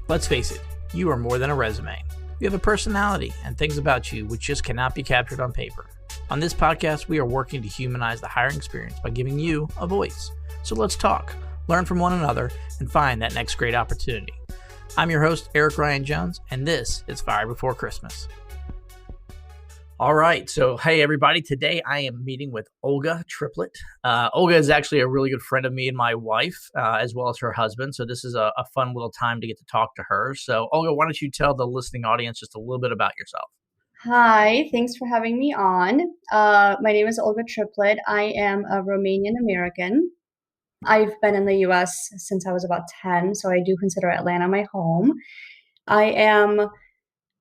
Let's face it, you are more than a resume. You have a personality and things about you which just cannot be captured on paper. On this podcast, we are working to humanize the hiring experience by giving you a voice. So let's talk, learn from one another, and find that next great opportunity. I'm your host, Eric Ryan Jones, and this is Fire Before Christmas. All right. So, hey, everybody. Today I am meeting with Olga Triplett. Olga is actually a really good friend of me and my wife, as well as her husband. So this is a fun little time to get to talk to her. So, Olga, why don't you tell the listening audience just a little bit about yourself? Hi, thanks for having me on. My name is Olga Triplett. I am a Romanian American. I've been in the US since I was about 10, so I do consider Atlanta my home. I am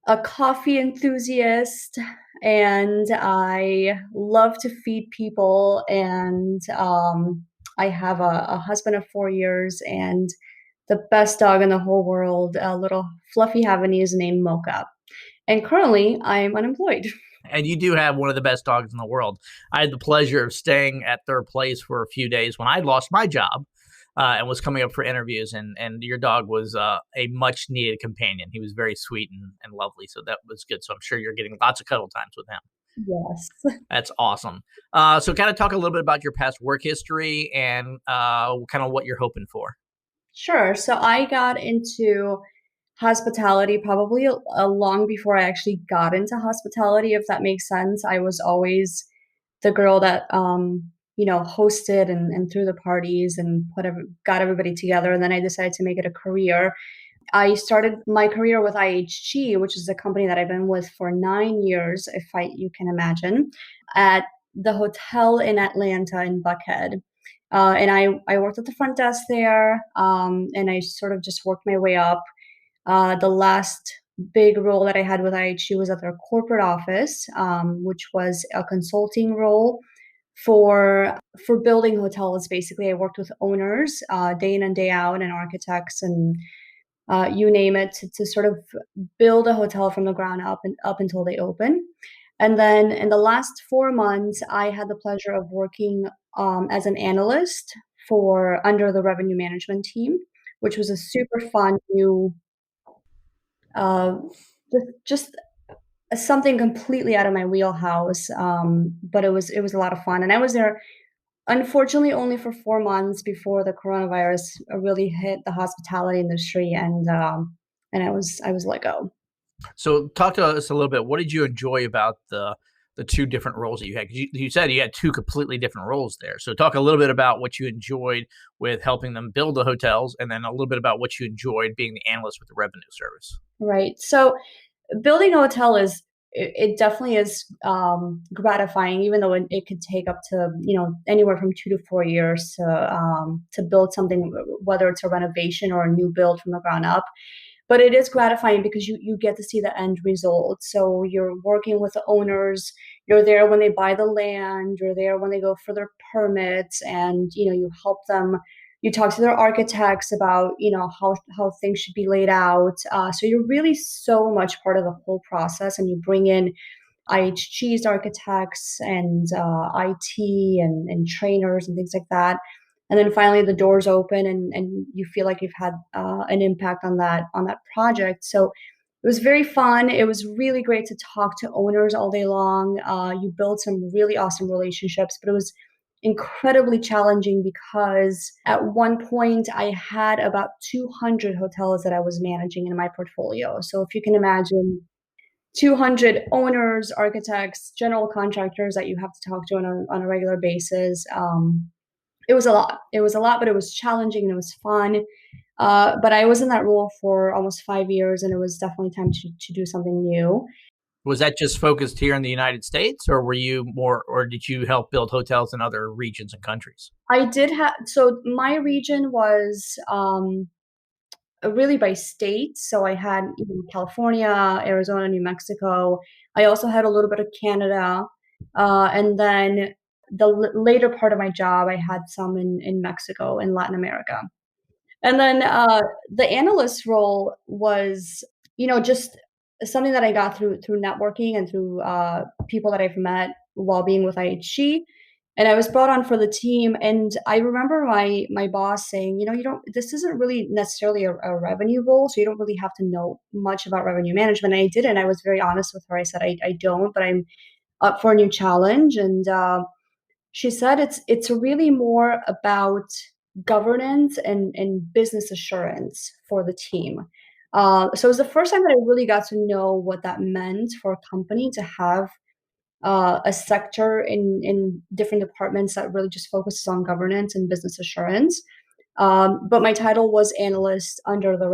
a coffee enthusiast and I love to feed people. And I have a husband of 4 years and the best dog in the whole world, a little fluffy Havanese named Mocha. And currently, I'm unemployed. And you do have one of the best dogs in the world. I had the pleasure of staying at their place for a few days when I lost my job and was coming up for interviews. And your dog was a much needed companion. He was very sweet and lovely. So that was good. So I'm sure you're getting lots of cuddle times with him. Yes. That's awesome. So kind of talk a little bit about your past work history and kind of what you're hoping for. Sure. So I got into hospitality probably long before I actually got into hospitality, if that makes sense. I was always the girl that hosted and threw the parties and got everybody together. And then I decided to make it a career. I started my career with IHG, which is a company that I've been with for 9 years, if you can imagine, at the hotel in Atlanta in Buckhead. And I worked at the front desk there, and I sort of just worked my way up. The last big role that I had with IHG was at their corporate office, which was a consulting role for building hotels. Basically, I worked with owners day in and day out, and architects and you name it, to sort of build a hotel from the ground up and up until they open. And then in the last 4 months, I had the pleasure of working as an analyst for under the revenue management team, which was a super fun new, uh, just something completely out of my wheelhouse. But it was a lot of fun, and I was there unfortunately only for 4 months before the coronavirus really hit the hospitality industry, and I was let go. So talk to us a little bit. What did you enjoy about the two different roles that you had? 'Cause you said you had two completely different roles there. So talk a little bit about what you enjoyed with helping them build the hotels, and then a little bit about what you enjoyed being the analyst with the revenue service. Right. So building a hotel it definitely is gratifying, even though it could take up to anywhere from 2 to 4 years to build something, whether it's a renovation or a new build from the ground up. But it is gratifying because you get to see the end result. So you're working with the owners, you're there when they buy the land, you're there when they go for their permits, and you help them. You talk to their architects about how things should be laid out. So you're really so much part of the whole process, and you bring in IHG's architects and IT and trainers and things like that. And then finally the doors open, and you feel like you've had an impact on that project. So it was very fun. It was really great to talk to owners all day long. You build some really awesome relationships, but it was incredibly challenging because at one point I had about 200 hotels that I was managing in my portfolio. So if you can imagine 200 owners, architects, general contractors that you have to talk to on a regular basis. It was a lot. It was a lot, but it was challenging and it was fun. But I was in that role for almost 5 years, and it was definitely time to do something new. Was that just focused here in the United States, or did you help build hotels in other regions and countries? I did have, so my region was really by state. So I had California, Arizona, New Mexico. I also had a little bit of Canada. And then the later part of my job, I had some in Mexico and Latin America. And then the analyst role was, just something that I got through networking and through people that I've met while being with IHG. And I was brought on for the team, and I remember my boss saying, you don't, this isn't really necessarily a revenue role, so you don't really have to know much about revenue management. And I didn't. I was very honest with her. I said, I don't, but I'm up for a new challenge. And she said it's really more about governance and business assurance for the team. So it was the first time that I really got to know what that meant for a company to have a sector in different departments that really just focuses on governance and business assurance. But my title was analyst under the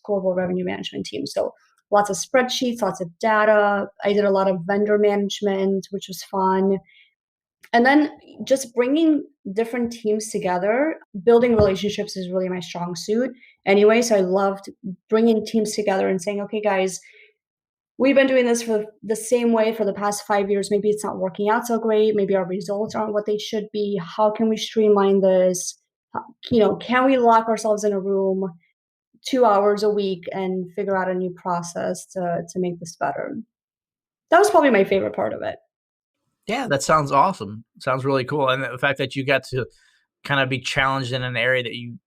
global revenue management team. So lots of spreadsheets, lots of data. I did a lot of vendor management, which was fun. And then just bringing different teams together, building relationships is really my strong suit anyway. So I loved bringing teams together and saying, okay, guys, we've been doing this for the same way for the past 5 years. Maybe it's not working out so great. Maybe our results aren't what they should be. How can we streamline this? Can we lock ourselves in a room 2 hours a week and figure out a new process to make this better? That was probably my favorite part of it. Yeah, that sounds awesome. Sounds really cool. And the fact that you got to kind of be challenged in an area that you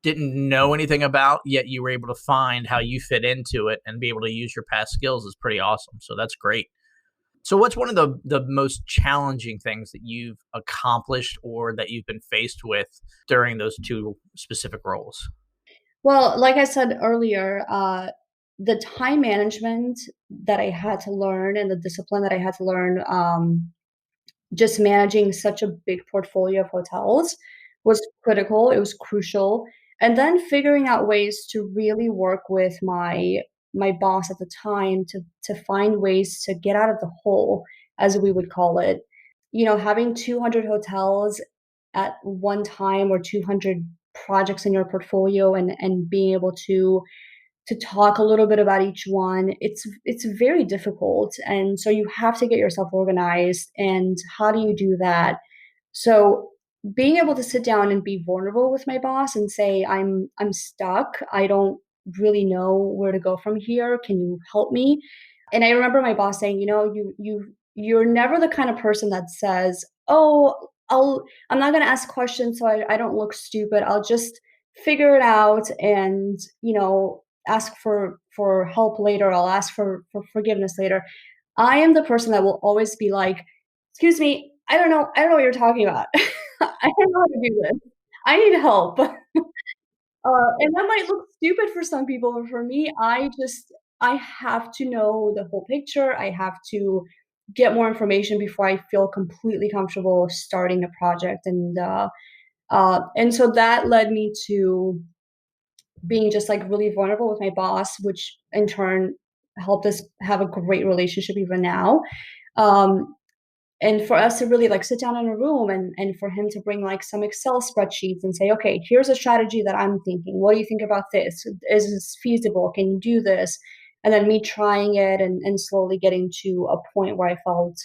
didn't know anything about, yet you were able to find how you fit into it and be able to use your past skills is pretty awesome. So that's great. So what's one of the most challenging things that you've accomplished or that you've been faced with during those two specific roles? Well, like I said earlier, the time management that I had to learn and the discipline that I had to learn, just managing such a big portfolio of hotels was critical. It was crucial. And then figuring out ways to really work with my boss at the time to find ways to get out of the hole, as we would call it. Having 200 hotels at one time or 200 projects in your portfolio and being able to talk a little bit about each one, it's very difficult, and so you have to get yourself organized. And how do you do that? So being able to sit down and be vulnerable with my boss and say, I'm stuck, I don't really know where to go from here, can you help me? And I remember my boss saying, you're never the kind of person that says, oh, I'm not going to ask questions so I don't look stupid, I'll just figure it out and ask for help later, I'll ask for forgiveness later. I am the person that will always be like, excuse me, I don't know what you're talking about. I don't know how to do this, I need help. And that might look stupid for some people, but for me, I have to know the whole picture. I have to get more information before I feel completely comfortable starting a project. And so that led me to being just like really vulnerable with my boss, which in turn helped us have a great relationship even now. Um, and for us to really like sit down in a room and for him to bring like some Excel spreadsheets and say, okay, here's a strategy that I'm thinking, what do you think about this, is this feasible, can you do this? And then me trying it and slowly getting to a point where I felt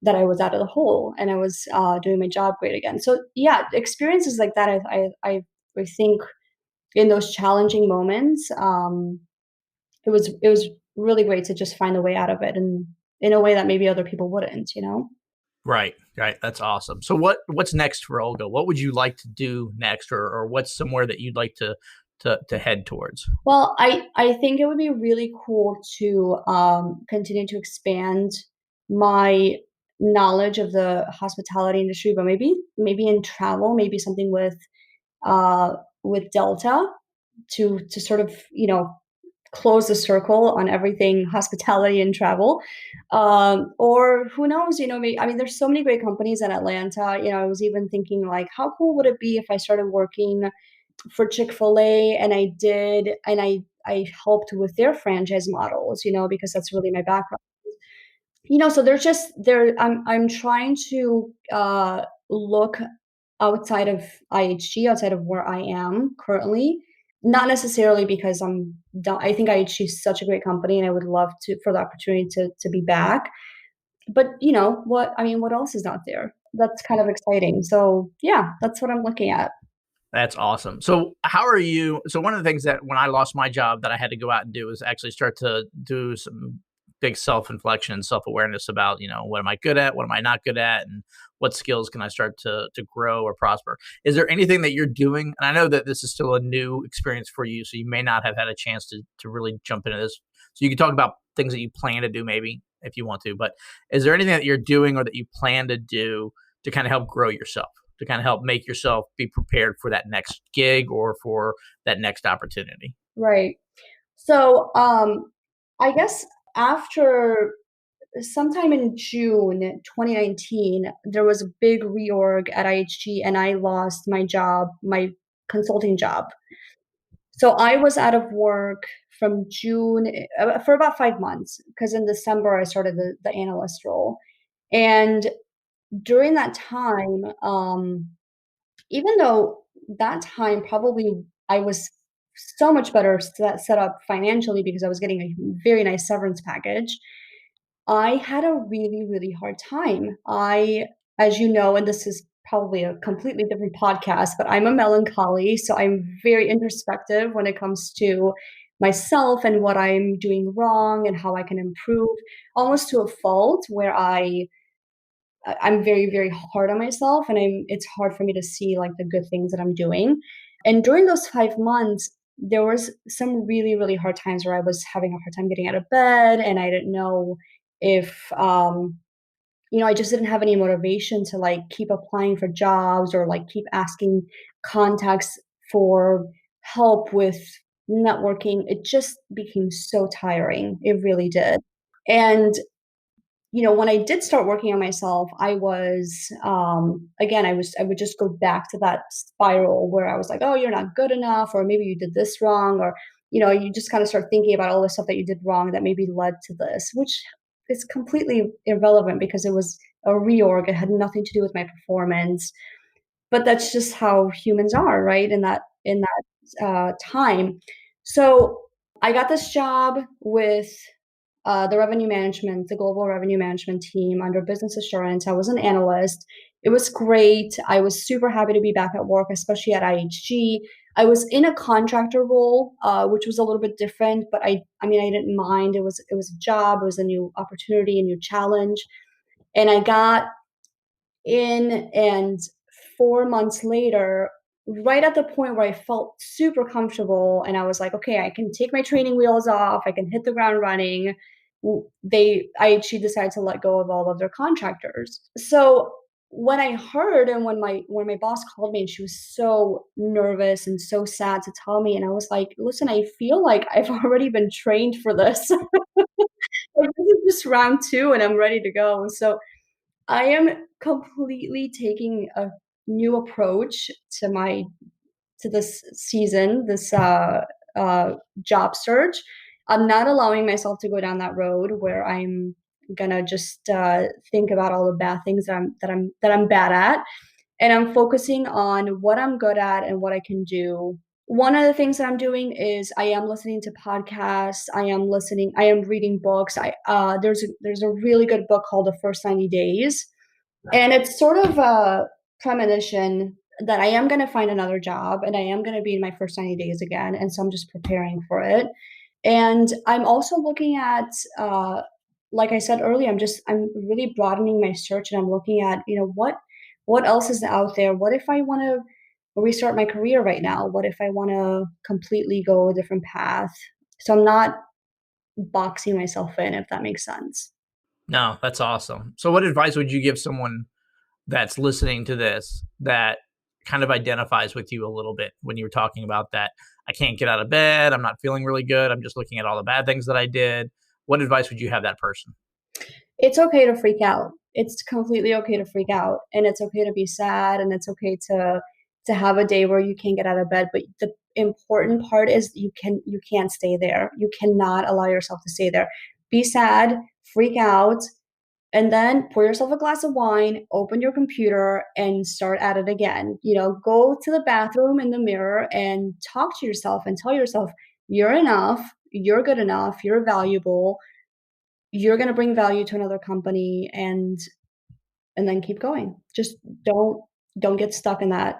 that I was out of the hole and I was doing my job great again. So yeah, experiences like that, I think in those challenging moments, it was really great to just find a way out of it, and in a way that maybe other people wouldn't. Right, right. That's awesome. So what's next for Olga? What would you like to do next, or what's somewhere that you'd like to head towards? Well, I think it would be really cool to continue to expand my knowledge of the hospitality industry, but maybe in travel, maybe something with Delta to sort of close the circle on everything hospitality and travel. Or who knows, maybe, I mean, there's so many great companies in Atlanta. I was even thinking like, how cool would it be if I started working for Chick-fil-A and I helped with their franchise models, because that's really my background. So there's just there I'm trying to look outside of IHG, outside of where I am currently. Not necessarily because I'm done. I think IHG is such a great company and I would love to for the opportunity to be back. But what else is out there? That's kind of exciting. So yeah, that's what I'm looking at. That's awesome. So how are you? So one of the things that when I lost my job that I had to go out and do was actually start to do some big self-inflection and self-awareness about, what am I good at? What am I not good at? And what skills can I start to grow or prosper? Is there anything that you're doing? And I know that this is still a new experience for you, so you may not have had a chance to really jump into this. So you can talk about things that you plan to do maybe if you want to, but is there anything that you're doing or that you plan to do to kind of help grow yourself, to kind of help make yourself be prepared for that next gig or for that next opportunity? Right. So, I guess after sometime in June 2019, there was a big reorg at IHG and I lost my job, my consulting job. So I was out of work from June for about 5 months because in December I started the analyst role. And during that time, even though that time probably I was so much better set up financially because I was getting a very nice severance package, I had a really, really hard time. As you know, and this is probably a completely different podcast, but I'm a melancholy, so I'm very introspective when it comes to myself and what I'm doing wrong and how I can improve, almost to a fault where I'm very, very hard on myself and it's hard for me to see like the good things that I'm doing. And during those 5 months, there was some really, really hard times where I was having a hard time getting out of bed and I didn't know if I just didn't have any motivation to like keep applying for jobs or like keep asking contacts for help with networking. It just became so tiring. It really did. And when I did start working on myself, I was, again, I would just go back to that spiral where I was like, oh, you're not good enough, or maybe you did this wrong, or, you just kind of start thinking about all the stuff that you did wrong that maybe led to this, which is completely irrelevant because it was a reorg. It had nothing to do with my performance, but that's just how humans are, right? In that time. So I got this job with the global revenue management team under business assurance. I was an analyst. It was great. I was super happy to be back at work, especially at IHG. I was in a contractor role, which was a little bit different, but I mean, I didn't mind. It was a job. It was a new opportunity, a new challenge, and I got in. And 4 months later, right at the point where I felt super comfortable and I was like, okay, I can take my training wheels off, I can hit the ground running. IHG decided to let go of all of their contractors. So when I heard and when my boss called me and she was so nervous and so sad to tell me, and I was like, listen, I feel like I've already been trained for this. Like, this is just round two and I'm ready to go. So I am completely taking a new approach to this season, this job search. I'm not allowing myself to go down that road where I'm gonna just think about all the bad things that I'm bad at, and I'm focusing on what I'm good at and what I can do. One of the things that I'm doing is I am listening to podcasts. I am reading books. There's a really good book called The First 90 Days, and it's sort of a premonition that I am going to find another job and I am going to be in my first 90 days again. And so I'm just preparing for it. And I'm also looking at, like I said earlier, I'm really broadening my search and I'm looking at, what else is out there? What if I want to restart my career right now? What if I want to completely go a different path? So I'm not boxing myself in, if that makes sense. No, that's awesome. So what advice would you give someone that's listening to this that kind of identifies with you a little bit when you were talking about that? I can't get out of bed. I'm not feeling really good. I'm just looking at all the bad things that I did. What advice would you have that person? It's okay to freak out. It's completely okay to freak out, and it's okay to be sad, and it's okay to have a day where you can't get out of bed. But the important part is you can't stay there. You cannot allow yourself to stay there. Be sad, freak out, and then pour yourself a glass of wine, open your computer, and start at it again. Go to the bathroom in the mirror and talk to yourself and tell yourself you're enough, you're good enough, you're valuable, you're going to bring value to another company, and then keep going. Just don't get stuck in that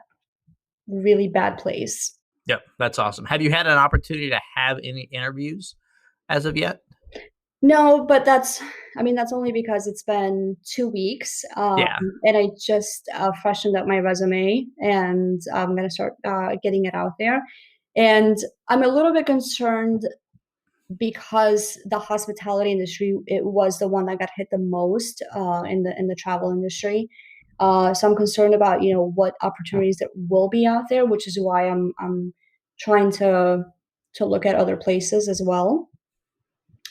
really bad place. Yep, that's awesome. Have you had an opportunity to have any interviews as of yet? No, but that's only because it's been 2 weeks, Yeah. and I just freshened up my resume, and I'm gonna start getting it out there. And I'm a little bit concerned because the hospitality industry, it was the one that got hit the most in the travel industry. So I'm concerned about what opportunities that will be out there, which is why I'm trying to look at other places as well,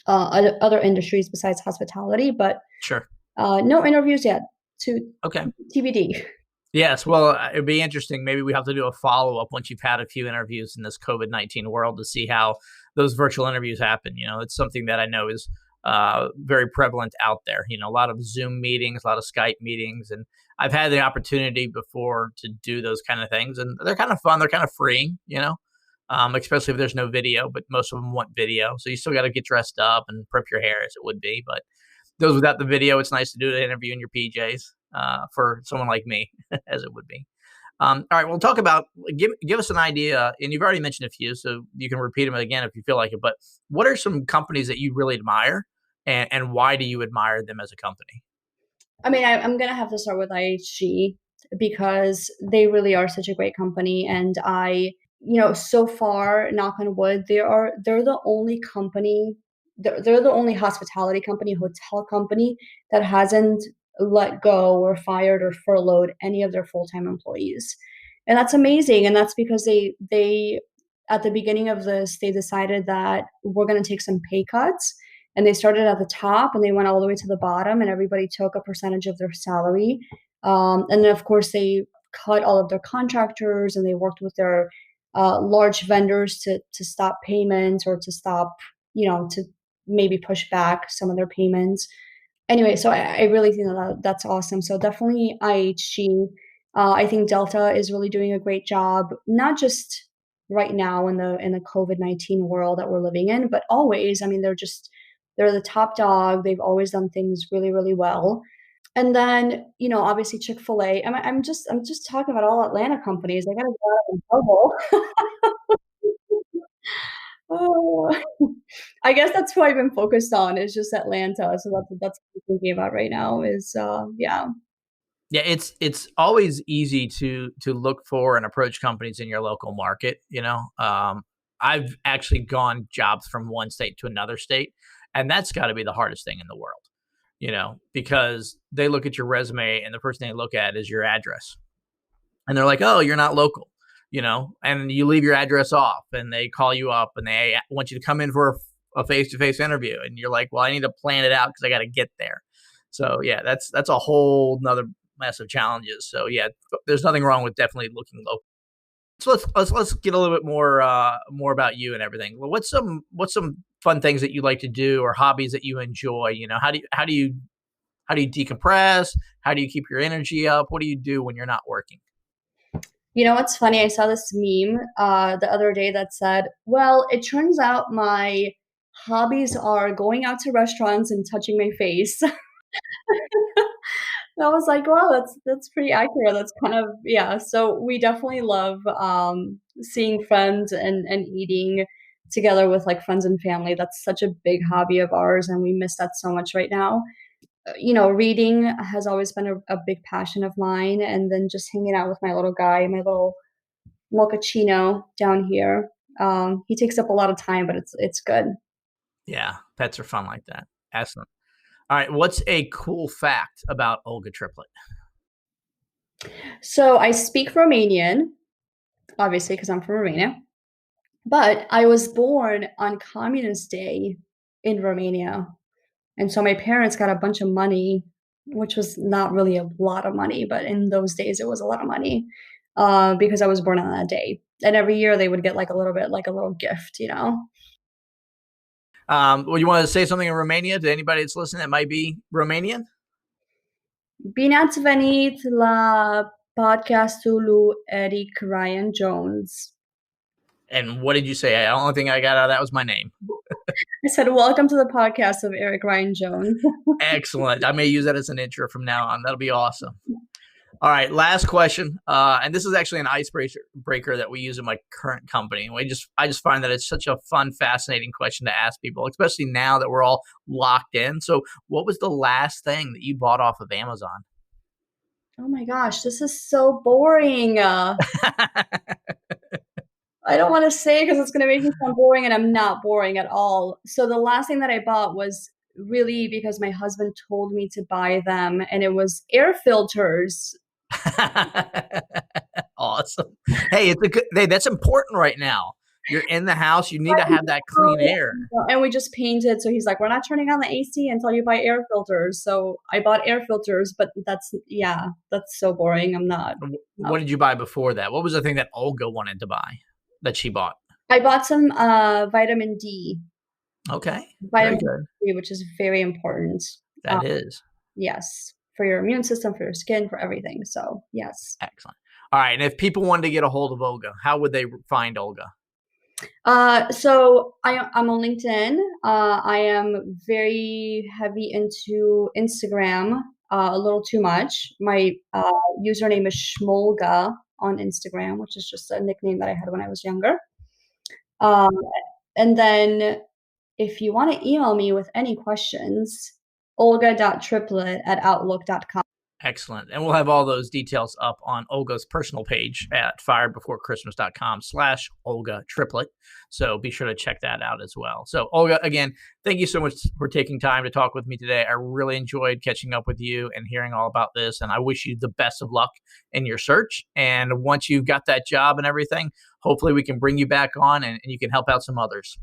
other industries besides hospitality. But Sure. no interviews yet. To Okay. TBD. Yes, well, it'd be interesting. Maybe we have to do a follow up once you've had a few interviews in this COVID-19 world to see how those virtual interviews happen. It's something that I know is very prevalent out there. A lot of Zoom meetings, a lot of Skype meetings, and I've had the opportunity before to do those kind of things, and they're kind of fun. They're kind of freeing, especially if there's no video. But most of them want video, so you still got to get dressed up and prep your hair as it would be. But those without the video, it's nice to do an interview in your PJs for someone like me, as it would be. All right, we'll talk about give us an idea, and you've already mentioned a few, so you can repeat them again if you feel like it. But what are some companies that you really admire, and why do you admire them as a company? I mean, I'm gonna have to start with IHG because they really are such a great company, and so far, knock on wood, they're the only company, they're the only hospitality company, hotel company that hasn't let go or fired or furloughed any of their full-time employees, and that's amazing. And that's because they at the beginning of this, they decided that we're gonna take some pay cuts, and they started at the top and they went all the way to the bottom, and everybody took a percentage of their salary. And then of course they cut all of their contractors, and they worked with their large vendors to stop payments, or to stop, to maybe push back some of their payments. Anyway, so I really think that's awesome. So definitely IHG. I think Delta is really doing a great job, not just right now in the COVID-19 world that we're living in, but always. I mean, they're the top dog. They've always done things really, really well. And then, obviously Chick-fil-A. I'm just talking about all Atlanta companies. I gotta go out in trouble. Oh. I guess that's who I've been focused on, is just Atlanta. So that's what I'm thinking about right now is yeah. Yeah, it's always easy to look for and approach companies in your local market. I've actually gone jobs from one state to another state, and that's got to be the hardest thing in the world. Because they look at your resume and the first thing they look at is your address. And they're like, "Oh, you're not local." And you leave your address off, and they call you up and they want you to come in for a face-to-face interview, and you're like, "Well, I need to plan it out because I got to get there." So yeah, that's a whole nother mess of challenges. So yeah, there's nothing wrong with definitely looking local. So let's get a little bit more about you and everything. Well, what's some fun things that you like to do, or hobbies that you enjoy? How do you decompress? How do you keep your energy up? What do you do when you're not working? You know what's funny? I saw this meme the other day that said, "Well, it turns out my hobbies are going out to restaurants and touching my face." And I was like, "Wow, that's pretty accurate." That's kind of, yeah. So we definitely love seeing friends and eating together with like friends and family. That's such a big hobby of ours, and we miss that so much right now. Reading has always been a big passion of mine, and then just hanging out with my little guy, my little mochaccino down here. He takes up a lot of time, but it's good. Yeah, pets are fun like that. Excellent. All right, what's a cool fact about Olga Triplett? So I speak Romanian, obviously, because I'm from Romania, but I was born on Communist Day in Romania. And so my parents got a bunch of money, which was not really a lot of money, but in those days it was a lot of money, because I was born on that day. And every year they would get like a little bit, like a little gift. Well, you want to say something in Romania to anybody that's listening that might be Romanian? Bine ați venit la podcastul lui Eric Ryan Jones. And what did you say? The only thing I got out of that was my name. I said, welcome to the podcast of Eric Ryan Jones. Excellent. I may use that as an intro from now on. That'll be awesome. All right, last question. And this is actually an icebreaker that we use in my current company. I just find that it's such a fun, fascinating question to ask people, especially now that we're all locked in. So what was the last thing that you bought off of Amazon? Oh my gosh, this is so boring. I don't want to say because it's going to make me sound boring, and I'm not boring at all. So the last thing that I bought was really because my husband told me to buy them, and it was air filters. Awesome. Hey, that's important right now. You're in the house. You need to have that clean air. And we just painted. So he's like, we're not turning on the AC until you buy air filters. So I bought air filters, but that's so boring. I'm not. What did you buy before that? What was the thing that Olga wanted to buy that she bought? I bought some vitamin D. Okay. Vitamin D, which is very important. That is. Yes. For your immune system, for your skin, for everything. So yes. Excellent. All right. And if people wanted to get a hold of Olga, how would they find Olga? So I'm on LinkedIn. I am very heavy into Instagram, a little too much. My username is Schmolga on Instagram, which is just a nickname that I had when I was younger. And then if you want to email me with any questions, olga.triplett@outlook.com. Excellent. And we'll have all those details up on Olga's personal page at firedbeforechristmas.com/Olga Triplett. So be sure to check that out as well. So Olga, again, thank you so much for taking time to talk with me today. I really enjoyed catching up with you and hearing all about this. And I wish you the best of luck in your search. And once you've got that job and everything, hopefully we can bring you back on and you can help out some others.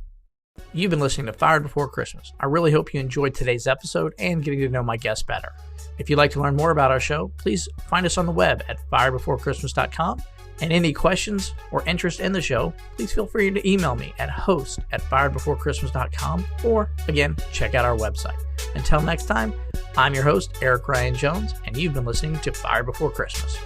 You've been listening to Fired Before Christmas. I really hope you enjoyed today's episode and getting to know my guests better. If you'd like to learn more about our show, please find us on the web at firedbeforechristmas.com. And any questions or interest in the show, please feel free to email me at host@firedbeforechristmas.com, or again, check out our website. Until next time, I'm your host, Eric Ryan Jones, and you've been listening to Fired Before Christmas.